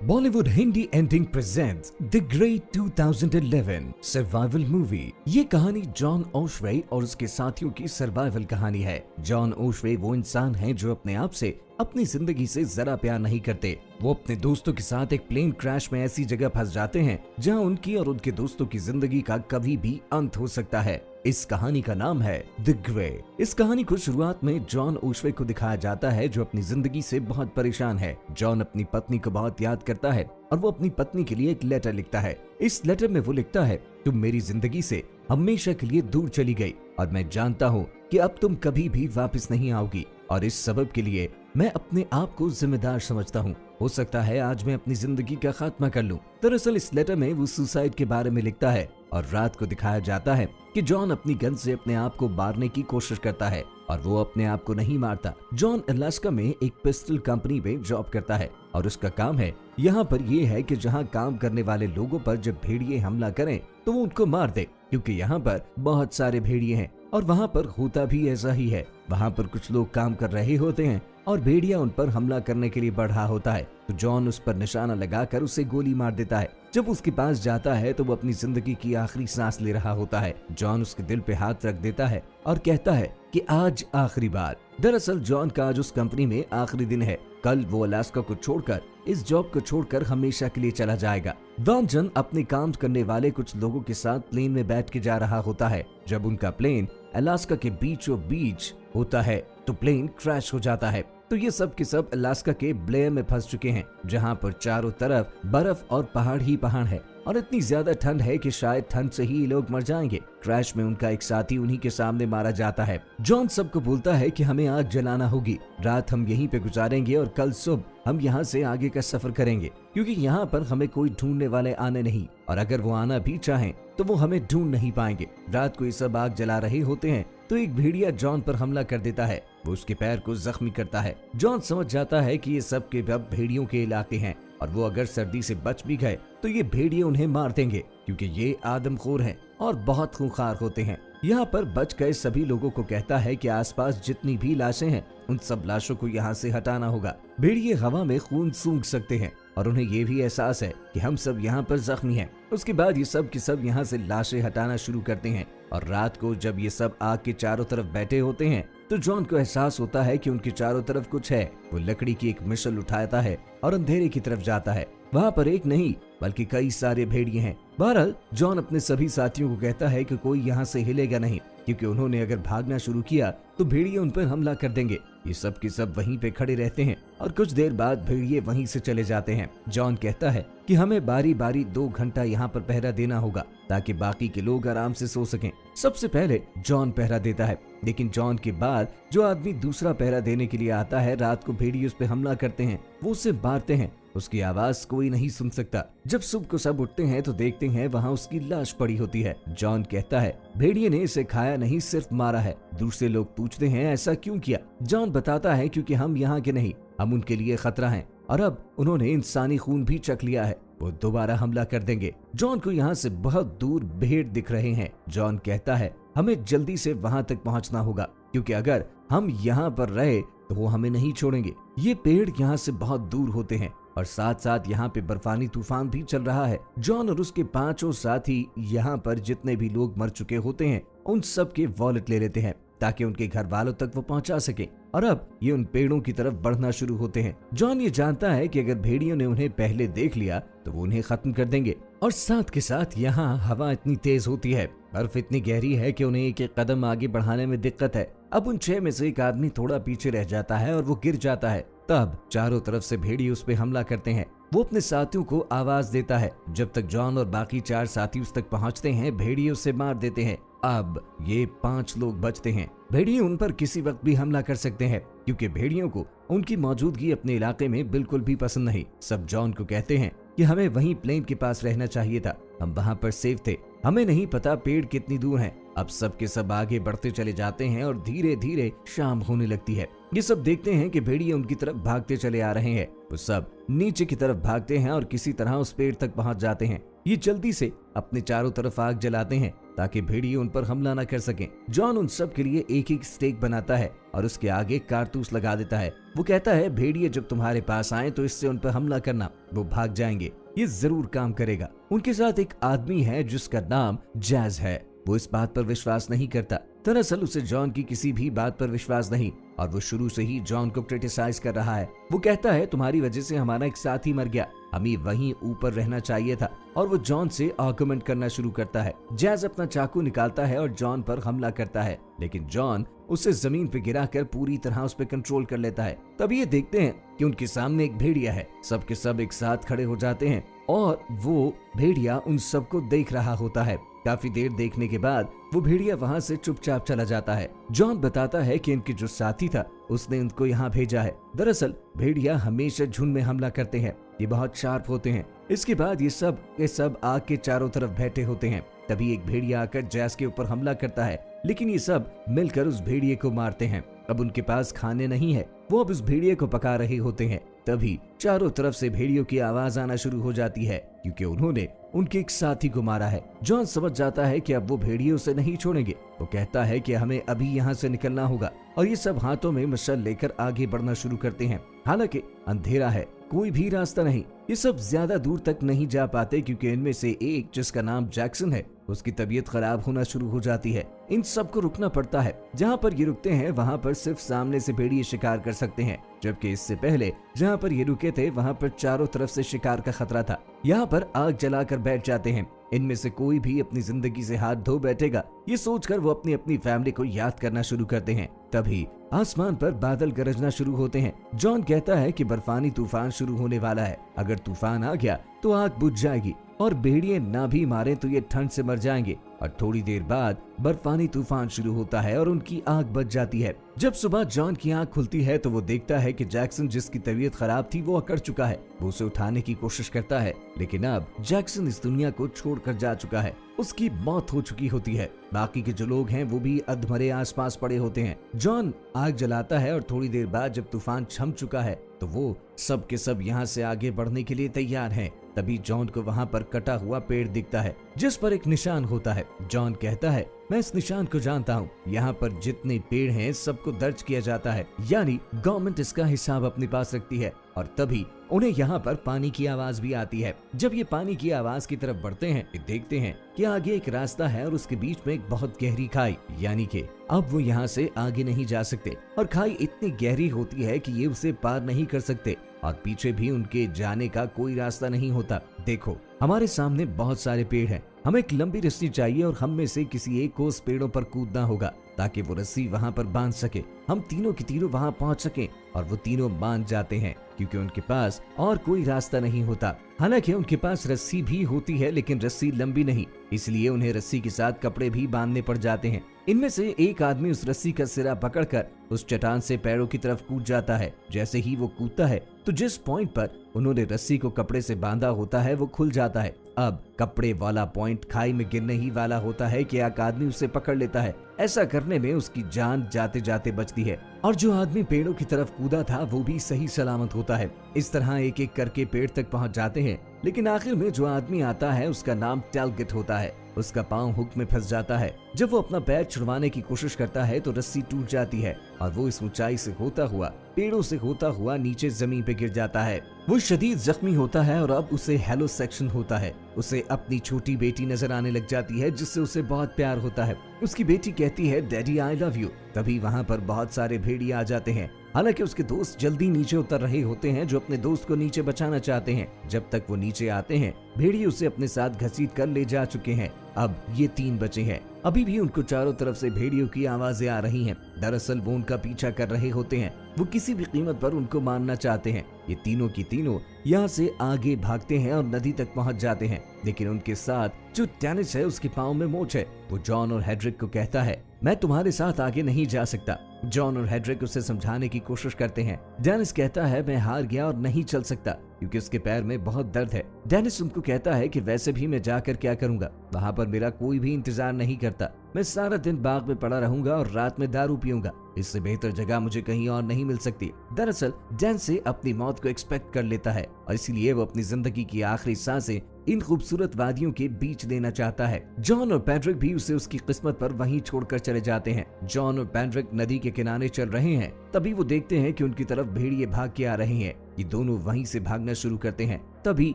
Bollywood Hindi ending presents the great 2011 survival movie. ये कहानी John ओशवे और उसके साथियों की सर्वाइवल कहानी है। जॉन ओशवे वो इंसान हैं जो अपने आप से, अपनी जिंदगी से जरा प्यार नहीं करते। वो अपने दोस्तों के साथ एक प्लेन क्रैश में ऐसी जगह फंस जाते हैं जहां उनकी और उनके दोस्तों की जिंदगी का कभी भी अंत हो सकता है। इस कहानी का नाम है द ग्रे। इस कहानी को शुरुआत में जॉन ओशवे को दिखाया जाता है जो अपनी जिंदगी से बहुत परेशान है। जॉन अपनी पत्नी को बहुत याद करता है और वो अपनी पत्नी के लिए एक लेटर लिखता है। इस लेटर में वो लिखता है, तुम मेरी जिंदगी से हमेशा के लिए दूर चली गई और मैं जानता हूँ कि अब तुम कभी भी वापस नहीं आओगी और इस सबब के लिए मैं अपने आप को जिम्मेदार समझता हूँ। हो सकता है आज मैं अपनी जिंदगी का खात्मा कर लूं। दरअसल इस लेटर में वो सुसाइड के बारे में लिखता है और रात को दिखाया जाता है कि जॉन अपनी गन से अपने आप को मारने की कोशिश करता है और वो अपने आप को नहीं मारता। जॉन अलास्का में एक पिस्टल कंपनी में जॉब करता है और उसका काम है यहाँ पर ये है कि जहाँ काम करने वाले लोगों पर जब भेड़िए हमला करें तो वो उनको मार दे, क्योंकि यहाँ पर बहुत सारे भेड़िए हैं और वहाँ पर होता भी ऐसा ही है। वहाँ पर कुछ लोग काम कर रहे होते हैं और भेड़िया उन पर हमला करने के लिए बढ़ा होता है तो जॉन उस पर निशाना लगाकर उसे गोली मार देता है। जब उसके पास जाता है तो वो अपनी जिंदगी की आखिरी सांस ले रहा होता है। जॉन उसके दिल पे हाथ रख देता है और कहता है कि आज आखिरी बार। दरअसल जॉन का आज उस कंपनी में आखिरी दिन है। कल वो अलास्का को छोड़कर, इस जॉब को छोड़कर हमेशा के लिए चला जाएगा। जॉन अपने काम करने वाले कुछ लोगों के साथ प्लेन में बैठ के जा रहा होता है। जब उनका प्लेन अलास्का के बीचों बीच होता है तो प्लेन क्रैश हो जाता है। तो ये सब के सब अलास्का के ब्लेयर में फंस चुके हैं जहाँ पर चारों तरफ बर्फ और पहाड़ ही पहाड़ है और इतनी ज्यादा ठंड है कि शायद ठंड से ही लोग मर जाएंगे। क्रैश में उनका एक साथी उन्हीं के सामने मारा जाता है। जॉन सबको बोलता है कि हमें आग जलाना होगी, रात हम यहीं पे गुजारेंगे और कल सुबह हम यहाँ से आगे का सफर करेंगे, क्योंकि यहाँ पर हमें कोई ढूंढने वाले आने नहीं और अगर वो आना भी चाहें तो वो हमें ढूंढ नहीं पाएंगे। रात को ये सब आग जला रहे होते हैं तो एक भेड़िया जॉन पर हमला कर देता है। वो उसके पैर को जख्मी करता है। जॉन समझ जाता है कि ये सब के अब भेड़ियों के इलाके हैं और वो अगर सर्दी से बच भी गए तो ये भेड़िए उन्हें मार देंगे, क्योंकि ये आदमखोर हैं और बहुत खूंखार होते हैं। यहाँ पर बच गए सभी लोगों को कहता है कि आसपास जितनी भी लाशें हैं उन सब लाशों को यहाँ से हटाना होगा। भेड़िए हवा में खून सूंघ सकते हैं और उन्हें ये भी एहसास है कि हम सब यहाँ पर जख्मी हैं। उसके बाद ये सब के सब यहाँ से लाशें हटाना शुरू करते हैं और रात को जब ये सब आग के चारों तरफ बैठे होते हैं तो जॉन को एहसास होता है कि उनके चारों तरफ कुछ है। वो लकड़ी की एक मिशल उठाता है और अंधेरे की तरफ जाता है। वहाँ पर एक नहीं बल्कि कई सारे भेड़िए हैं। बहरहाल जॉन अपने सभी साथियों को कहता है कि कोई यहाँ से हिलेगा नहीं, क्योंकि उन्होंने अगर भागना शुरू किया तो भेड़िए उन पर हमला कर देंगे। ये सब के सब वहीं पे खड़े रहते हैं और कुछ देर बाद भेड़िए वहीं से चले जाते हैं। जॉन कहता है कि हमें बारी बारी 2 घंटा यहाँ पर पहरा देना होगा ताकि बाकी के लोग आराम से सो सकें। सबसे पहले जॉन पहरा देता है, लेकिन जॉन के बाद जो आदमी दूसरा पहरा देने के लिए आता है, रात को भेड़िए उस पर हमला करते हैं। वो उसे मारते हैं। उसकी आवाज कोई नहीं सुन सकता। जब सुबह को सब उठते हैं तो देखते हैं वहाँ उसकी लाश पड़ी होती है। जॉन कहता है भेड़िए ने इसे खाया नहीं, सिर्फ मारा है। दूसरे लोग पूछते हैं ऐसा क्यों किया। जॉन बताता है क्योंकि हम यहाँ के नहीं, हम उनके लिए खतरा हैं और अब उन्होंने इंसानी खून भी चख लिया है, वो दोबारा हमला कर देंगे। जॉन को यहाँ से बहुत दूर भेड़ दिख रहे हैं। जॉन कहता है हमें जल्दी से वहाँ तक पहुँचना होगा, क्योंकि अगर हम यहाँ पर रहे तो वो हमें नहीं छोड़ेंगे। ये पेड़ यहाँ से बहुत दूर होते हैं और साथ साथ यहाँ पे बर्फानी तूफान भी चल रहा है। जॉन और उसके 5 साथी यहाँ पर जितने भी लोग मर चुके होते हैं उन सब के वॉलेट ले लेते हैं ताकि उनके घर वालों तक वो पहुंचा सके और अब ये उन पेड़ों की तरफ बढ़ना शुरू होते हैं। जॉन ये जानता है कि अगर भेड़ियों ने उन्हें पहले देख लिया तो वो उन्हें खत्म कर देंगे और साथ के साथ यहाँ हवा इतनी तेज होती है, बर्फ इतनी गहरी है कि उन्हें एक कदम आगे बढ़ाने में दिक्कत है। अब उन 6 में से एक आदमी थोड़ा पीछे रह जाता है और वो गिर जाता है। तब चारों तरफ से भेड़िए उस पे हमला करते हैं। वो अपने साथियों को आवाज देता है। जब तक जॉन और बाकी 4 साथी उस तक पहुंचते हैं भेड़िए उसे मार देते हैं। अब ये 5 लोग बचते हैं। भेड़िए उन पर किसी वक्त भी हमला कर सकते हैं, क्योंकि भेड़ियों को उनकी मौजूदगी अपने इलाके में बिल्कुल भी पसंद नहीं। सब जॉन को कहते हैं कि हमें वहीं प्लेन के पास रहना चाहिए था, हम वहाँ पर सेफ थे, हमें नहीं पता पेड़ कितनी दूर है। अब सब के सब आगे बढ़ते चले जाते हैं और धीरे धीरे शाम होने लगती है। ये सब देखते हैं कि भेड़िए उनकी तरफ भागते चले आ रहे हैं। वो सब नीचे की तरफ भागते हैं और किसी तरह उस पेड़ तक पहुंच जाते हैं। ये जल्दी से अपने चारों तरफ आग जलाते हैं ताकि भेड़िए उन पर हमला न कर सकें। जॉन उन सब के लिए एक एक स्टेक बनाता है और उसके आगे कारतूस लगा देता है। वो कहता है भेड़िए जब तुम्हारे पास आए तो इससे उन पर हमला करना, वो भाग जाएंगे, ये जरूर काम करेगा। उनके साथ एक आदमी है जिसका नाम जैज है। वो इस बात पर विश्वास नहीं करता। दरअसल उसे जॉन की किसी भी बात पर विश्वास नहीं और वो शुरू से ही जॉन को क्रिटिसाइज कर रहा है। वो कहता है तुम्हारी वजह से हमारा एक साथी मर गया, हमें वहीं ऊपर रहना चाहिए था। और वो जॉन से आर्गुमेंट करना शुरू करता है। जैज अपना चाकू निकालता है और जॉन पर हमला करता है, लेकिन जॉन उसे जमीन पे गिराकर पूरी तरह उस पर कंट्रोल कर लेता है। तभी ये देखते हैं कि उनके सामने एक भेड़िया है। सब के सब एक साथ खड़े हो जाते हैं और वो भेड़िया उन सबको देख रहा होता है। काफी देर देखने के बाद वो भेड़िया वहाँ से चुपचाप चला जाता है। जॉन बताता है कि इनके जो साथी था उसने उनको यहाँ भेजा है। दरअसल भेड़िया हमेशा झुंड में हमला करते हैं, ये बहुत शार्प होते हैं। इसके बाद ये सब आग के चारों तरफ बैठे होते हैं। तभी एक भेड़िया आकर जैस के ऊपर हमला करता है, लेकिन ये सब मिलकर उस भेड़िए को मारते हैं। अब उनके पास खाने नहीं है, वो अब उस भेड़िए को पका रहे होते हैं। तभी चारों तरफ से भेड़ियों की आवाज आना शुरू हो जाती है क्योंकि उन्होंने उनके एक साथी को मारा है। जॉन समझ जाता है कि अब वो भेड़ियों से नहीं छोड़ेंगे। वो कहता है कि हमें अभी यहाँ से निकलना होगा और ये सब हाथों में मशाल लेकर आगे बढ़ना शुरू करते हैं। हालांकि अंधेरा है, कोई भी रास्ता नहीं। ये सब ज्यादा दूर तक नहीं जा पाते क्योंकि इनमें से एक जिसका नाम जैक्सन है उसकी तबीयत खराब होना शुरू हो जाती है। इन सबको रुकना पड़ता है। जहाँ पर ये रुकते हैं वहाँ पर सिर्फ सामने से भेड़िए शिकार कर सकते हैं, जबकि इससे पहले जहाँ पर ये रुके थे वहाँ पर चारों तरफ से शिकार का खतरा था। यहाँ पर आग जलाकर बैठ जाते हैं। इनमें से कोई भी अपनी जिंदगी से हाथ धो बैठेगा, ये सोचकर वो अपनी फैमिली को याद करना शुरू करते हैं। तभी आसमान पर बादल गरजना शुरू होते हैं। जॉन कहता है कि बर्फानी तूफान शुरू होने वाला है, अगर तूफान आ गया तो आग बुझ जाएगी और भेड़िए ना भी मारे तो ये ठंड से मर जाएंगे। और थोड़ी देर बाद बर्फानी तूफान शुरू होता है और उनकी आंख बच जाती है। जब सुबह जॉन की आंख खुलती है तो वो देखता है कि जैक्सन जिसकी तबीयत खराब थी वो अकड़ चुका है। वो उसे उठाने की कोशिश करता है, लेकिन अब जैक्सन इस दुनिया को छोड़कर जा चुका है, उसकी मौत हो चुकी होती है। बाकी के जो लोग हैं वो भी अधमरे आसपास पड़े होते हैं। जॉन आग जलाता है और थोड़ी देर बाद जब तूफान छम चुका है तो वो सब के सब यहाँ से आगे बढ़ने के लिए तैयार हैं। तभी जॉन को वहाँ पर कटा हुआ पेड़ दिखता है जिस पर एक निशान होता है। जॉन कहता है मैं इस निशान को जानता हूँ, यहाँ पर जितने पेड़ हैं सबको दर्ज किया जाता है, यानी गवर्नमेंट इसका हिसाब अपने पास रखती है। और तभी उन्हें यहाँ पर पानी की आवाज भी आती है। जब ये पानी की आवाज की तरफ बढ़ते हैं देखते हैं कि आगे एक रास्ता है और उसके बीच में एक बहुत गहरी खाई, यानी कि अब वो यहाँ से आगे नहीं जा सकते और खाई इतनी गहरी होती है कि ये उसे पार नहीं कर सकते और पीछे भी उनके जाने का कोई रास्ता नहीं होता। देखो हमारे सामने बहुत सारे पेड़ हैं, हमें एक लंबी रस्सी चाहिए और हम में से किसी एक को उस पेड़ों पर कूदना होगा ताकि वो रस्सी वहाँ पर बांध सके, हम तीनों की तीनों वहाँ पहुँच सके। और वो तीनों बांध जाते हैं क्योंकि उनके पास और कोई रास्ता नहीं होता। हालांकि उनके पास रस्सी भी होती है लेकिन रस्सी लंबी नहीं, इसलिए उन्हें रस्सी के साथ कपड़े भी बांधने पड़ जाते हैं। इनमें से एक आदमी उस रस्सी का सिरा पकड़कर उस चट्टान से पैरों की तरफ कूद जाता है। जैसे ही वो कूदता है तो जिस पॉइंट पर उन्होंने रस्सी को कपड़े से बांधा होता है वो खुल जाता है। अब कपड़े वाला पॉइंट खाई में गिरने ही वाला होता है कि एक आदमी उसे पकड़ लेता है। ऐसा करने में उसकी जान जाते जाते बचती है और जो आदमी पेड़ों की तरफ कूदा था वो भी सही सलामत होता है। इस तरह एक एक करके पेड़ तक पहुंच जाते हैं, लेकिन आखिर में जो आदमी आता है उसका नाम टैलगेट होता है। उसका पांव हुक में फंस जाता है। जब वो अपना पैर छुड़वाने की कोशिश करता है तो रस्सी टूट जाती है और वो इस ऊंचाई से होता हुआ पेड़ों से होता हुआ नीचे जमीन पे गिर जाता है। वो शदीद जख्मी होता है और अब उसे हेलो सेक्शन होता है। उसे अपनी छोटी बेटी नजर आने लग जाती है जिससे उसे बहुत प्यार होता है। उसकी बेटी कहती है डैडी आई लव यू। तभी वहाँ पर बहुत सारे भेड़िए आ जाते हैं। हालांकि उसके दोस्त जल्दी नीचे उतर रहे होते हैं जो अपने दोस्त को नीचे बचाना चाहते हैं। जब तक वो नीचे आते हैं भेड़िए उसे अपने साथ घसीट कर ले जा चुके हैं। अब ये 3 बचे हैं। अभी भी उनको चारों तरफ से भेड़ियों की आवाजें आ रही हैं। दरअसल वो उनका पीछा कर रहे होते हैं। वो किसी भी कीमत पर उनको मारना चाहते हैं। ये तीनों की तीनों यहाँ से आगे भागते हैं और नदी तक पहुँच जाते हैं, लेकिन उनके साथ जो डेनिस है उसके पाँव में मोच है। वो जॉन और हेड्रिक को कहता है मैं तुम्हारे साथ आगे नहीं जा सकता। जॉन और हेड्रिक उसे समझाने की कोशिश करते हैं। डेनिस कहता है मैं हार गया और नहीं चल सकता क्योंकि उसके पैर में बहुत दर्द है। डेनिस उनको कहता है कि वैसे भी मैं जाकर क्या करूंगा, वहाँ पर मेरा कोई भी इंतजार नहीं करता। मैं सारा दिन बाग में पड़ा रहूंगा और रात में दारू पीऊंगा। इससे बेहतर जगह मुझे कहीं और नहीं मिल सकती। दरअसल डेन से अपनी मौत को एक्सपेक्ट कर लेता है और इसीलिए वो अपनी जिंदगी की आखिरी सांसें इन खूबसूरत वादियों के बीच देना चाहता है। जॉन और पैट्रिक भी उसे उसकी किस्मत पर वहीं छोड़कर चले जाते हैं। जॉन और पैट्रिक नदी के किनारे चल रहे हैं, तभी वो देखते हैं कि उनकी तरफ भेड़िए भाग के आ रहे हैं। ये दोनों वहीं से भागना शुरू करते हैं। तभी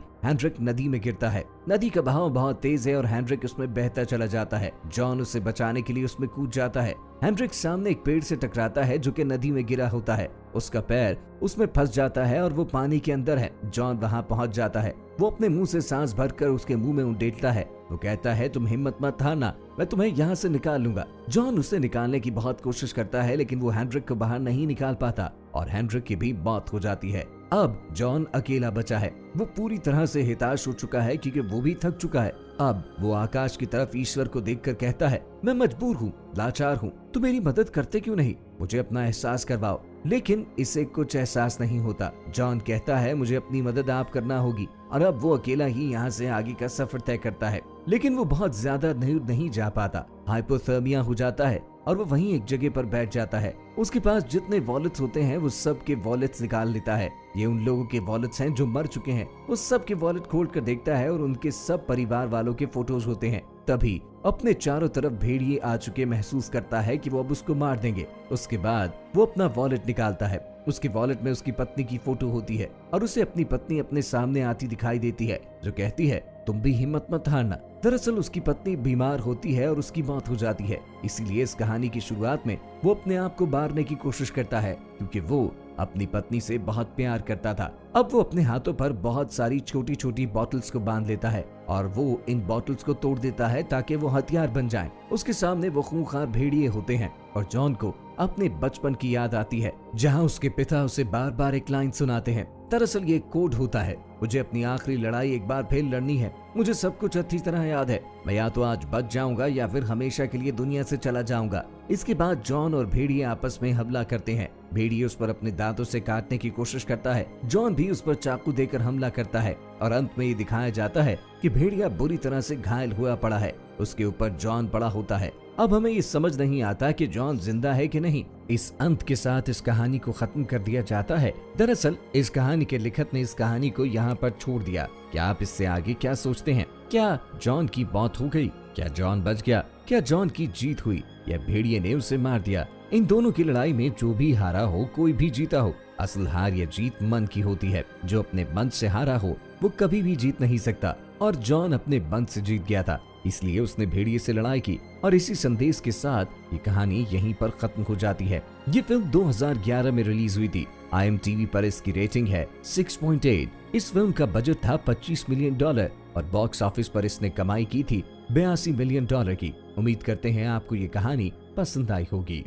हेनरिक नदी में गिरता है। नदी का बहाव बहुत तेज है और हेनरिक उसमें बहता चला जाता है। जॉन उसे बचाने के लिए उसमें कूद जाता है। हेनरिक सामने एक पेड़ से टकराता है जो कि नदी में गिरा होता है। उसका पैर उसमें फंस जाता है और वो पानी के अंदर है। जॉन वहां पहुंच जाता है। वो अपने मुंह से सांस भरकर उसके मुंह में उंडेलता है। वो कहता है, तुम हिम्मत मत हारना, मैं तुम्हें यहाँ से निकाल लूंगा। जॉन उसे निकालने की बहुत कोशिश करता है, लेकिन वो हेनरिक को बाहर नहीं निकाल पाता और हेनरिक की भी मौत हो जाती है। अब जॉन अकेला बचा है। वो पूरी तरह से हताश हो चुका है क्योंकि वो भी थक चुका है। अब वो आकाश की तरफ ईश्वर को देखकर कहता है, मैं मजबूर हूँ, लाचार हूँ, तो मेरी मदद करते क्यों नहीं? मुझे अपना एहसास करवाओ। लेकिन इसे कुछ एहसास नहीं होता। जॉन कहता है, मुझे अपनी मदद आप करना होगी। और अब वो अकेला ही यहाँ से आगे का सफर तय करता है, लेकिन वो बहुत ज्यादा दूर नहीं जा पाता। हाइपोथर्मिया हो जाता है और वो वहीं एक जगह पर बैठ जाता है। उसके पास जितने वॉलेट्स होते हैं वो सब के वॉलेट्स निकाल लेता है। ये उन लोगों के वॉलेट्स हैं जो मर चुके हैं। वो सब के वॉलेट खोल कर देखता है और उनके सब परिवार वालों के फोटोज होते हैं। तभी अपने चारों तरफ भेड़िए आ चुके महसूस करता है कि वो अब उसको मार देंगे। उसके बाद वो अपना वॉलेट निकालता है। उसके वॉलेट में उसकी पत्नी की फोटो होती है और उसे अपनी पत्नी अपने सामने आती दिखाई देती है, जो कहती है, तुम भी हिम्मत मत हारना। दरअसल उसकी पत्नी बीमार होती है और उसकी मौत हो जाती है। इसीलिए इस कहानी की शुरुआत में वो अपने आप को मारने की कोशिश करता है, क्योंकि वो अपनी पत्नी से बहुत प्यार करता था। अब वो अपने हाथों पर बहुत सारी छोटी छोटी बॉटल्स को बांध लेता है और वो इन बॉटल्स को तोड़ देता है ताकि वो हथियार बन जाएं। उसके सामने वो खूंखार भेड़िए होते हैं और जॉन को अपने बचपन की याद आती है, जहां उसके पिता उसे बार बार एक लाइन सुनाते हैं। दरअसल ये कोड होता है, मुझे अपनी आखिरी लड़ाई एक बार फिर लड़नी है। मुझे सब कुछ अच्छी तरह याद है। मैं या तो आज बच जाऊंगा या फिर हमेशा के लिए दुनिया से चला जाऊंगा। इसके बाद जॉन और भेड़िए आपस में हमला करते हैं। भेड़िए उस पर अपने दांतों से काटने की कोशिश करता है। जॉन भी उस पर चाकू देकर हमला करता है और अंत में ये दिखाया जाता है कि भेड़िया बुरी तरह से घायल हुआ पड़ा है। उसके ऊपर जॉन पड़ा होता है। अब हमें ये समझ नहीं आता कि जॉन जिंदा है कि नहीं। इस अंत के साथ इस कहानी को खत्म कर दिया जाता है। दरअसल इस कहानी के लेखक ने इस कहानी को यहाँ पर छोड़ दिया। क्या आप इससे आगे क्या सोचते हैं? क्या जॉन की मौत हो गई? क्या जॉन बच गया? क्या जॉन की जीत हुई या भेड़िए ने उसे मार दिया? इन दोनों की लड़ाई में जो भी हारा हो, कोई भी जीता हो, असल हार या जीत मन की होती है। जो अपने मन से हारा हो वो कभी भी जीत नहीं सकता और जॉन अपने मन से जीत गया था, इसलिए उसने भेड़िए से लड़ाई की। और इसी संदेश के साथ ये कहानी यहीं पर खत्म हो जाती है। ये फिल्म 2011 में रिलीज हुई थी। IMDb पर इसकी रेटिंग है 6.8। इस फिल्म का बजट था $25 मिलियन और बॉक्स ऑफिस पर इसने कमाई की थी $82 मिलियन की। उम्मीद करते हैं आपको ये कहानी पसंद आई होगी।